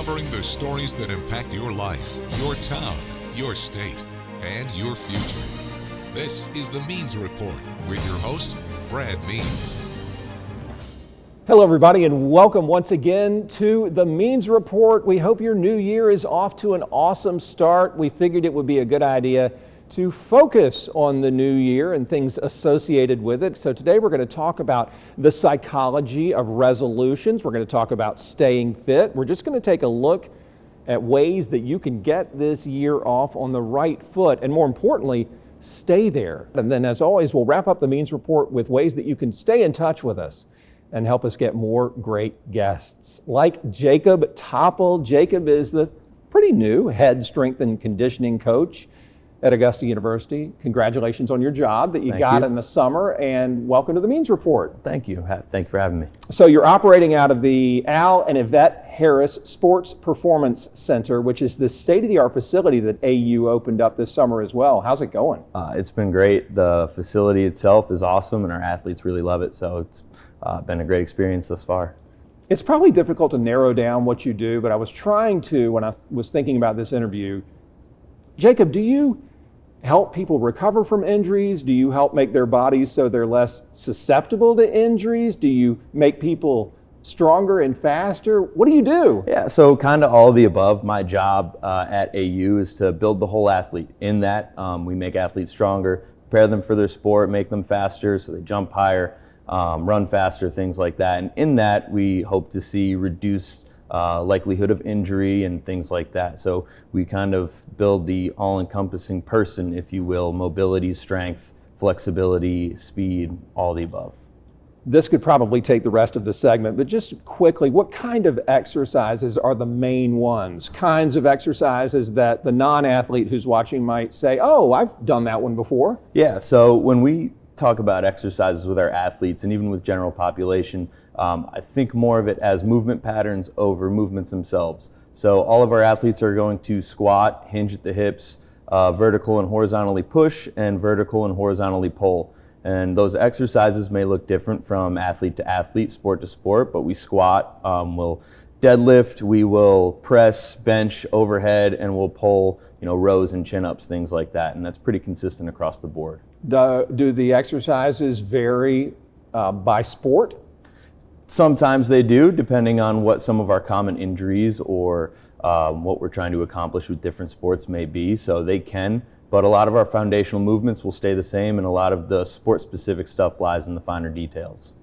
covering the stories that impact your life, your town, your state, and your future. This is the Means Report with your host, Brad Means. Hello everybody, and welcome once again to the Means Report. We hope your new year is off to an awesome start. We figured it would be a good idea to focus on the new year and things associated with it. So today we're going to talk about the psychology of resolutions. We're going to talk about staying fit. We're just going to take a look at ways that you can get this year off on the right foot, and more importantly, stay there. And then, as always, we'll wrap up the Means Report with ways that you can stay in touch with us and help us get more great guests, like Jacob Topple. Jacob is the pretty new head strength and conditioning coach at Augusta University. Congratulations on your job that you got in the summer, and welcome to the Means Report. Thank you. Thank you for having me. So you're operating out of the Al and Yvette Harris Sports Performance Center, which is the state-of-the-art facility that AU opened up this summer as well. How's it going? It's been great. The facility itself is awesome, and our athletes really love it. So it's been a great experience thus far. It's probably difficult to narrow down what you do, but I was trying to when I was thinking about this interview. Jacob, do you help people recover from injuries? Do you help make their bodies so they're less susceptible to injuries? Do you make people stronger and faster? What do you do? Yeah, so kind of all of the above. My job at AU is to build the whole athlete. In that, we make athletes stronger, prepare them for their sport, make them faster so they jump higher, run faster, things like that. And in that, we hope to see reduced likelihood of injury and things like that. So we kind of build the all-encompassing person, if you will: mobility, strength, flexibility, speed, all the above. This could probably take the rest of the segment, but just quickly, what kind of exercises are the main ones? Kinds of exercises that the non-athlete who's watching might say, oh, I've done that one before. Yeah, so when we talk about exercises with our athletes and even with general population, I think more of it as movement patterns over movements themselves. So all of our athletes are going to squat, hinge at the hips, vertical and horizontally push, and vertical and horizontally pull. And those exercises may look different from athlete to athlete, sport to sport, but we squat, we'll deadlift, we will press, bench, overhead, and we'll pull, rows and chin-ups, things like that. And that's pretty consistent across the board. Do the exercises vary by sport? Sometimes they do, depending on what some of our common injuries or what we're trying to accomplish with different sports may be. So they can, but a lot of our foundational movements will stay the same, and a lot of the sport-specific stuff lies in the finer details.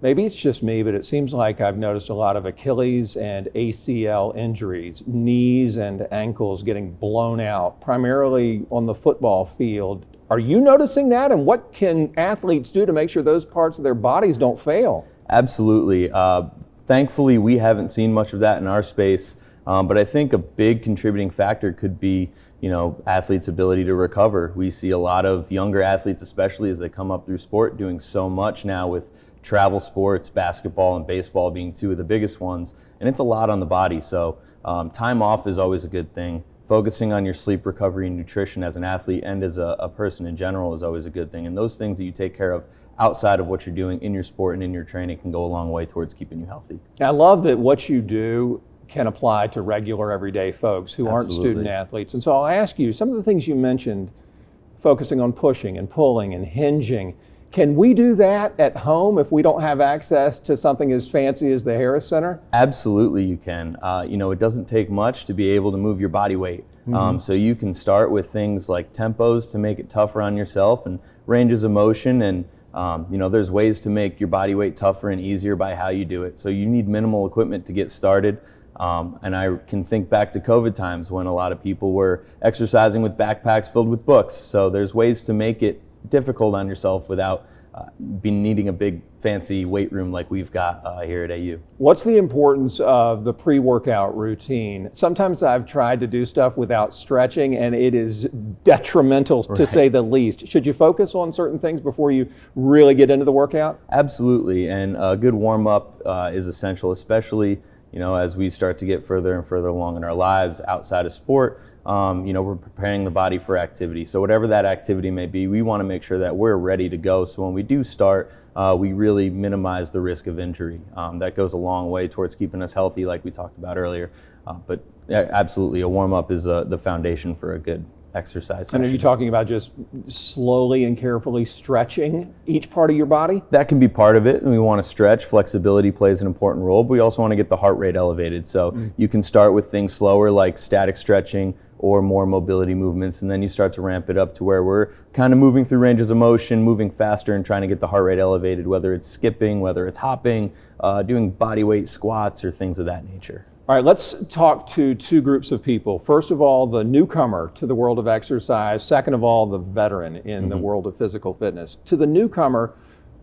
Maybe it's just me, but it seems like I've noticed a lot of Achilles and ACL injuries, knees and ankles getting blown out, primarily on the football field. Are you noticing that, and what can athletes do to make sure those parts of their bodies don't fail? Absolutely. Thankfully, we haven't seen much of that in our space, but I think a big contributing factor could be, athletes' ability to recover. We see a lot of younger athletes, especially as they come up through sport, doing so much now with travel sports, basketball and baseball being two of the biggest ones, and it's a lot on the body. So time off is always a good thing. Focusing on your sleep, recovery, and nutrition as an athlete and as a person in general is always a good thing. And those things that you take care of outside of what you're doing in your sport and in your training can go a long way towards keeping you healthy. I love that what you do can apply to regular everyday folks who aren't student athletes. And so I'll ask you, some of the things you mentioned, focusing on pushing and pulling and hinging, can we do that at home if we don't have access to something as fancy as the Harris Center? Absolutely you can. It doesn't take much to be able to move your body weight. So you can start with things like tempos to make it tougher on yourself, and ranges of motion, and there's ways to make your body weight tougher and easier by how you do it. So you need minimal equipment to get started. And I can think back to COVID times when a lot of people were exercising with backpacks filled with books. So there's ways to make it difficult on yourself without needing a big fancy weight room like we've got here at AU. What's the importance of the pre-workout routine? Sometimes I've tried to do stuff without stretching, and it is detrimental to say the least. Should you focus on certain things before you really get into the workout? Absolutely, and a good warm-up is essential, especially as we start to get further and further along in our lives outside of sport, we're preparing the body for activity. So whatever that activity may be, we want to make sure that we're ready to go. So when we do start, we really minimize the risk of injury. That goes a long way towards keeping us healthy, like we talked about earlier. But yeah, absolutely, a warm-up is the foundation for a good exercise session. And are you talking about just slowly and carefully stretching each part of your body? That can be part of it, and we want to stretch. Flexibility plays an important role, but we also want to get the heart rate elevated. So you can start with things slower like static stretching or more mobility movements, and then you start to ramp it up to where we're kind of moving through ranges of motion, moving faster and trying to get the heart rate elevated, whether it's skipping, whether it's hopping, doing body weight squats or things of that nature. All right, let's talk to two groups of people. First of all, the newcomer to the world of exercise. Second of all, the veteran in the world of physical fitness. To the newcomer,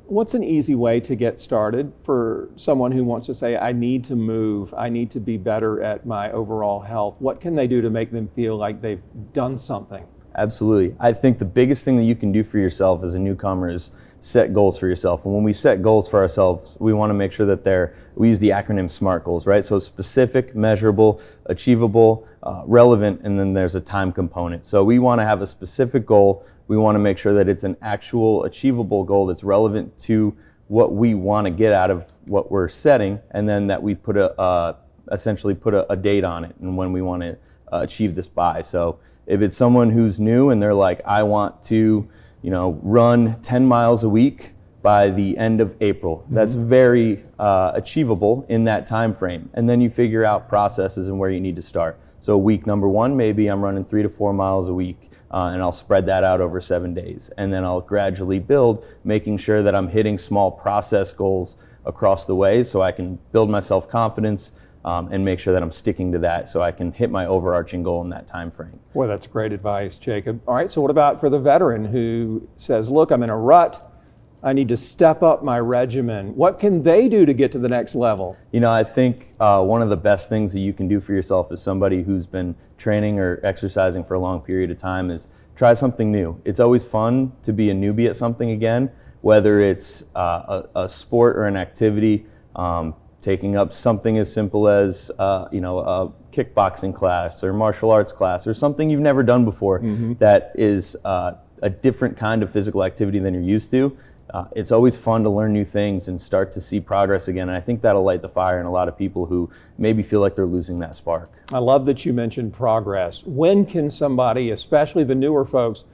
what's an easy way to get started for someone who wants to say, I need to move, I need to be better at my overall health? What can they do to make them feel like they've done something? Absolutely. I think the biggest thing that you can do for yourself as a newcomer is set goals for yourself. And when we set goals for ourselves, we want to make sure that we use the acronym SMART goals, right? So specific, measurable, achievable, relevant, and then there's a time component. So we want to have a specific goal. We want to make sure that it's an actual achievable goal that's relevant to what we want to get out of what we're setting, and then that we essentially put a date on it and when we want to achieve this by. So if it's someone who's new and they're like, I want to run 10 miles a week by the end of April. That's very achievable in that time frame. And then you figure out processes and where you need to start. So week number 1, maybe I'm running 3 to 4 miles a week, and I'll spread that out over 7 days. And then I'll gradually build, making sure that I'm hitting small process goals across the way so I can build my self-confidence, and make sure that I'm sticking to that so I can hit my overarching goal in that time frame. Boy, that's great advice, Jacob. All right, so what about for the veteran who says, look, I'm in a rut, I need to step up my regimen. What can they do to get to the next level? I think one of the best things that you can do for yourself as somebody who's been training or exercising for a long period of time is try something new. It's always fun to be a newbie at something again, whether it's a sport or an activity. Taking up something as simple as a kickboxing class or martial arts class or something you've never done before that is a different kind of physical activity than you're used to. It's always fun to learn new things and start to see progress again. And I think that'll light the fire in a lot of people who maybe feel like they're losing that spark. I love that you mentioned progress. When can somebody, especially the newer folks,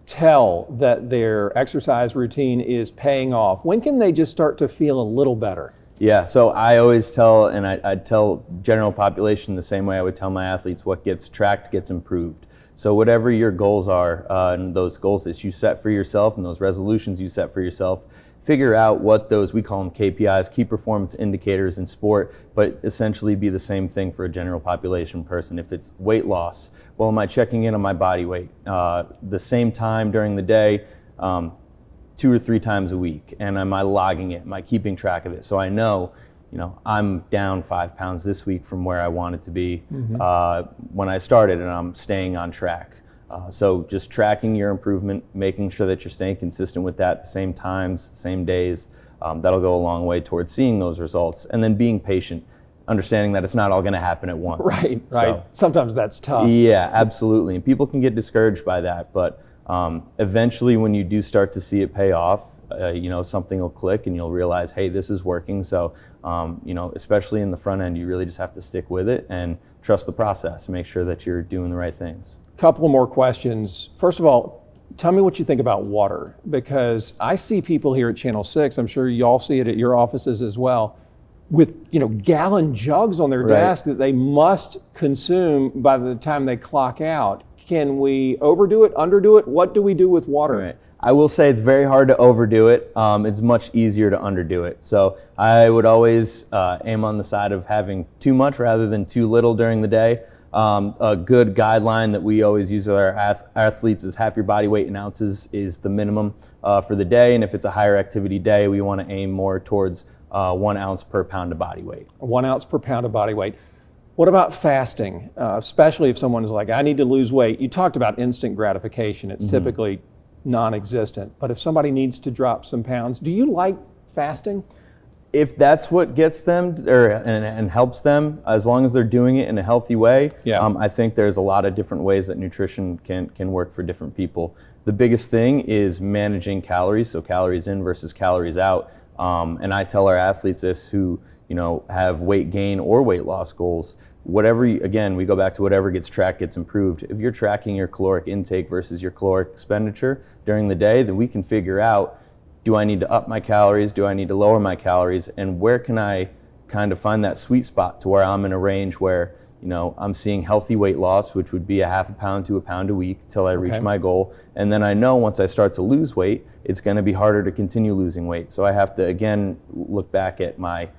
tell that their exercise routine is paying off? When can they just start to feel a little better? Yeah, so I always tell, and I'd tell general population the same way I would tell my athletes, what gets tracked gets improved. So whatever your goals are, and those goals that you set for yourself and those resolutions you set for yourself, figure out what those, we call them KPIs, key performance indicators in sport, but essentially be the same thing for a general population person. If it's weight loss, well, am I checking in on my body weight? The same time during the day, 2 or 3 times a week, and am I logging it? Am I keeping track of it? So I know, I'm down 5 pounds this week from where I wanted to be when I started, and I'm staying on track. So just tracking your improvement, making sure that you're staying consistent with that, the same times, same days, that'll go a long way towards seeing those results. And then being patient, understanding that it's not all going to happen at once. Right. Sometimes that's tough. Yeah, absolutely. And people can get discouraged by that, but eventually when you do start to see it pay off, something will click and you'll realize, hey, this is working. So, especially in the front end, you really just have to stick with it and trust the process, make sure that you're doing the right things. Couple more questions. First of all, tell me what you think about water, because I see people here at Channel 6, I'm sure y'all see it at your offices as well, with gallon jugs on their desk that they must consume by the time they clock out. Can we overdo it, underdo it? What do we do with water? Right. I will say it's very hard to overdo it. It's much easier to underdo it. So I would always aim on the side of having too much rather than too little during the day. A good guideline that we always use with our athletes is half your body weight in ounces is the minimum for the day. And if it's a higher activity day, we want to aim more towards 1 ounce per pound of body weight. 1 ounce per pound of body weight. What about fasting, especially if someone is like, I need to lose weight? You talked about instant gratification. It's typically non-existent. But if somebody needs to drop some pounds, do you like fasting? If that's what gets them and helps them, as long as they're doing it in a healthy way, I think there's a lot of different ways that nutrition can work for different people. The biggest thing is managing calories, so calories in versus calories out. And I tell our athletes this who have weight gain or weight loss goals. Again, we go back to whatever gets tracked gets improved. If you're tracking your caloric intake versus your caloric expenditure during the day, then we can figure out, do I need to up my calories? Do I need to lower my calories? And where can I kind of find that sweet spot to where I'm in a range where, I'm seeing healthy weight loss, which would be a half a pound to a pound a week till I reach my goal. And then I know once I start to lose weight, it's going to be harder to continue losing weight. So I have to, again, look back at my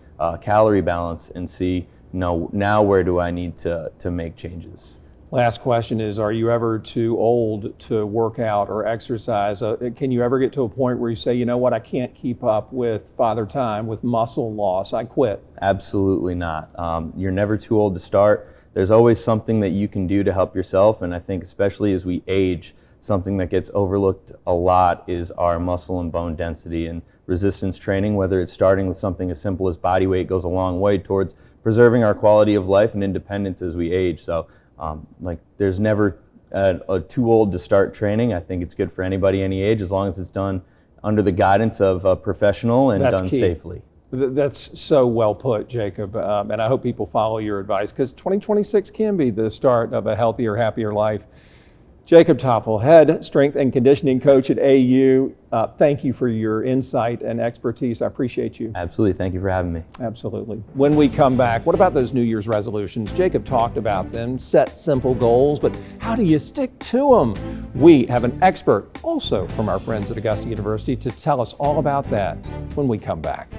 calorie balance and see, now where do I need to make changes? Last question is, are you ever too old to work out or exercise? Can you ever get to a point where you say, you know what, I can't keep up with Father Time, with muscle loss, I quit? Absolutely not. You're never too old to start. There's always something that you can do to help yourself, and I think especially as we age, something that gets overlooked a lot is our muscle and bone density, and resistance training, whether it's starting with something as simple as body weight, goes a long way towards preserving our quality of life and independence as we age. So there's never too old to start training. I think it's good for anybody, any age, as long as it's done under the guidance of a professional and done safely. That's so well put, Jacob, and I hope people follow your advice, because 2026 can be the start of a healthier, happier life. Jacob Topol, head strength and conditioning coach at AU. Thank you for your insight and expertise. I appreciate you. Absolutely. Thank you for having me. Absolutely. When we come back, what about those New Year's resolutions? Jacob talked about them, set simple goals, but how do you stick to them? We have an expert also from our friends at Augusta University to tell us all about that when we come back.